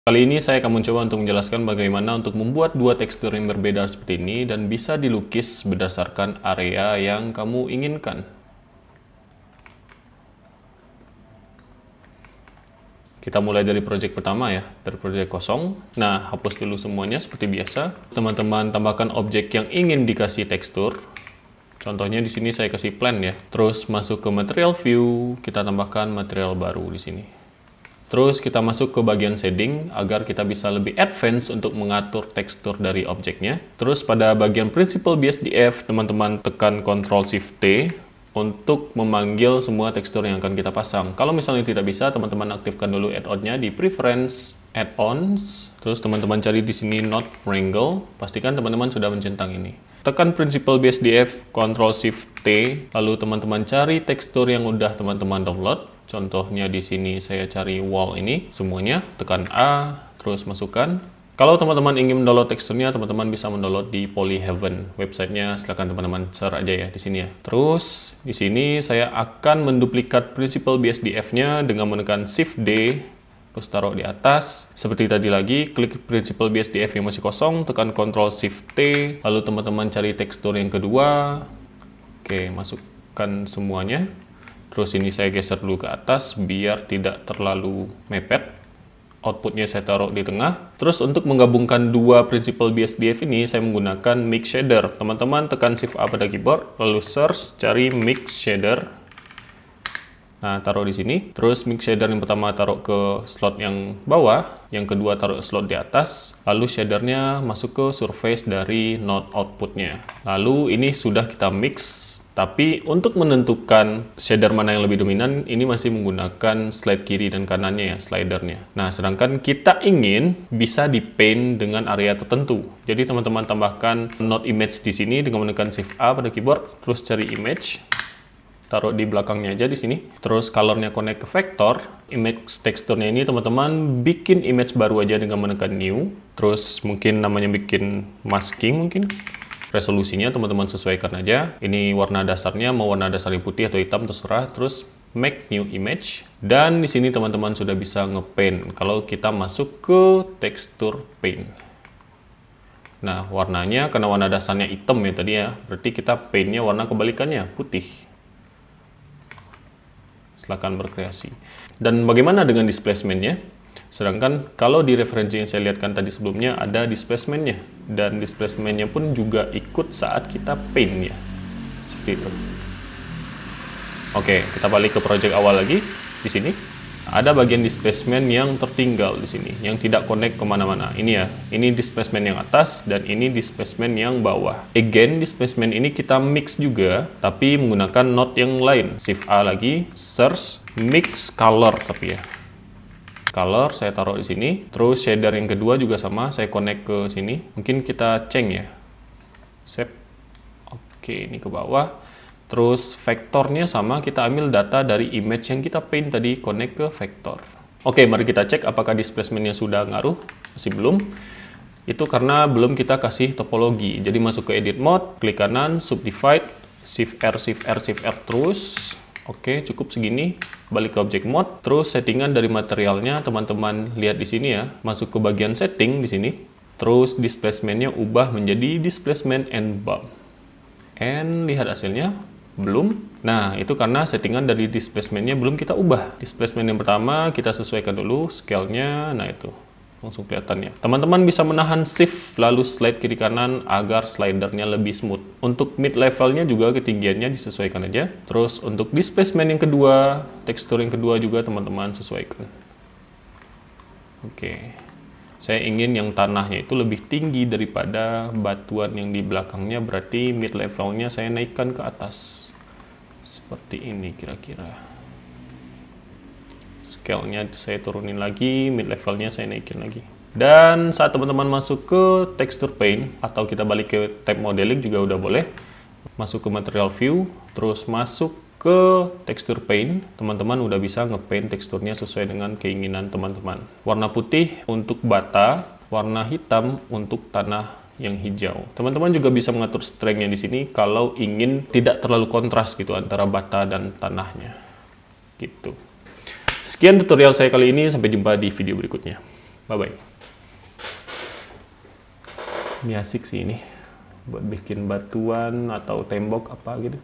Kali ini saya akan mencoba untuk menjelaskan bagaimana untuk membuat dua tekstur yang berbeda seperti ini dan bisa dilukis berdasarkan area yang kamu inginkan. Kita mulai dari project pertama ya, dari project kosong. Nah, hapus dulu semuanya seperti biasa. Teman-teman tambahkan objek yang ingin dikasih tekstur. Contohnya di sini saya kasih plan ya. Terus masuk ke material view, kita tambahkan material baru di sini. Terus kita masuk ke bagian shading agar kita bisa lebih advance untuk mengatur tekstur dari objeknya. Terus pada bagian Principled BSDF, teman-teman tekan Ctrl+Shift+T untuk memanggil semua tekstur yang akan kita pasang. Kalau misalnya tidak bisa, teman-teman aktifkan dulu add-on-nya di Preference, Add-ons. Terus teman-teman cari di sini Node Wrangle. Pastikan teman-teman sudah mencentang ini. Tekan Principled BSDF, Ctrl+Shift+T, lalu teman-teman cari tekstur yang udah teman-teman download. Contohnya di sini saya cari wall ini semuanya, tekan A, terus masukkan. Kalau teman-teman ingin mendownload teksturnya, teman-teman bisa mendownload di Polyheaven. Websitenya silahkan teman-teman share aja ya di sini ya. Terus di sini saya akan menduplikat Principled BSDF-nya dengan menekan Shift+D, terus taruh di atas. Seperti tadi lagi, klik Principled BSDF yang masih kosong, tekan Ctrl+Shift+T, lalu teman-teman cari tekstur yang kedua. Oke, masukkan semuanya. Terus ini saya geser dulu ke atas biar tidak terlalu mepet. Outputnya saya taruh di tengah. Terus untuk menggabungkan dua Principled BSDF ini saya menggunakan Mix Shader. Teman-teman tekan Shift A pada keyboard, lalu search, cari Mix Shader. Nah, taruh di sini. Terus Mix Shader yang pertama taruh ke slot yang bawah, yang kedua taruh slot di atas. Lalu shadernya masuk ke surface dari node outputnya. Lalu ini sudah kita mix. Tapi untuk menentukan shader mana yang lebih dominan, ini masih menggunakan slide kiri dan kanannya ya, slidernya. Nah, sedangkan kita ingin bisa di paint dengan area tertentu. Jadi teman-teman tambahkan node image di sini dengan menekan Shift A pada keyboard, terus cari image, taruh di belakangnya aja di sini. Terus colornya connect ke vector. Image teksturnya ini teman-teman bikin image baru aja dengan menekan new. Terus mungkin namanya bikin masking mungkin. Resolusinya teman-teman sesuaikan aja. Ini warna dasarnya, mau warna dasarnya putih atau hitam terserah. Terus make new image. Dan di sini teman-teman sudah bisa ngepaint kalau kita masuk ke tekstur paint. Nah, warnanya karena warna dasarnya hitam ya tadi ya, berarti kita paintnya warna kebalikannya, putih. Silakan berkreasi. Dan bagaimana dengan displacement-nya? Sedangkan kalau di referensi yang saya lihatkan tadi sebelumnya ada displacement-nya, dan displacement-nya pun juga ikut saat kita paint ya, seperti itu. Oke, kita balik ke project awal lagi. Di sini ada bagian displacement yang tertinggal di sini, yang tidak connect kemana-mana. Ini ya, ini displacement yang atas dan ini displacement yang bawah. Again, displacement ini kita mix juga, tapi menggunakan node yang lain. Shift A lagi, search, mix color tapi ya. Color saya taruh di sini. Terus shader yang kedua juga sama, saya connect ke sini. Mungkin kita change ya. Save. Oke, ini ke bawah. Terus vektornya sama, kita ambil data dari image yang kita paint tadi, connect ke vektor. Oke, mari kita cek apakah displacementnya sudah ngaruh. Masih belum. Itu karena belum kita kasih topologi. Jadi masuk ke edit mode, klik kanan, subdivide, Shift R, Shift R, Shift R terus. Oke, cukup segini. Balik ke object mode, terus settingan dari materialnya teman-teman lihat di sini ya. Masuk ke bagian setting di sini. Terus displacementnya ubah menjadi displacement and bump. And lihat hasilnya, belum. Nah, itu karena settingan dari displacementnya belum kita ubah. Displacement yang pertama kita sesuaikan dulu scale-nya. Nah, itu langsung kelihatannya. Teman-teman bisa menahan shift lalu slide kiri kanan agar slidernya lebih smooth. Untuk mid levelnya juga ketinggiannya disesuaikan aja. Terus untuk displacement yang kedua, tekstur yang kedua juga teman-teman sesuaikan. Oke. Saya ingin yang tanahnya itu lebih tinggi daripada batuan yang di belakangnya, berarti mid levelnya saya naikkan ke atas. Seperti ini kira-kira. Scale-nya saya turunin lagi, mid levelnya saya naikin lagi. Dan saat teman-teman masuk ke texture paint atau kita balik ke tab modeling juga udah boleh. Masuk ke material view, terus masuk ke texture paint, teman-teman udah bisa ngepaint teksturnya sesuai dengan keinginan teman-teman. Warna putih untuk bata, warna hitam untuk tanah yang hijau. Teman-teman juga bisa mengatur strength-nya di sini kalau ingin tidak terlalu kontras gitu antara bata dan tanahnya. Gitu. Sekian tutorial saya kali ini, sampai jumpa di video berikutnya. Bye-bye. Ini asik sih ini. Buat bikin batuan atau tembok apa gitu.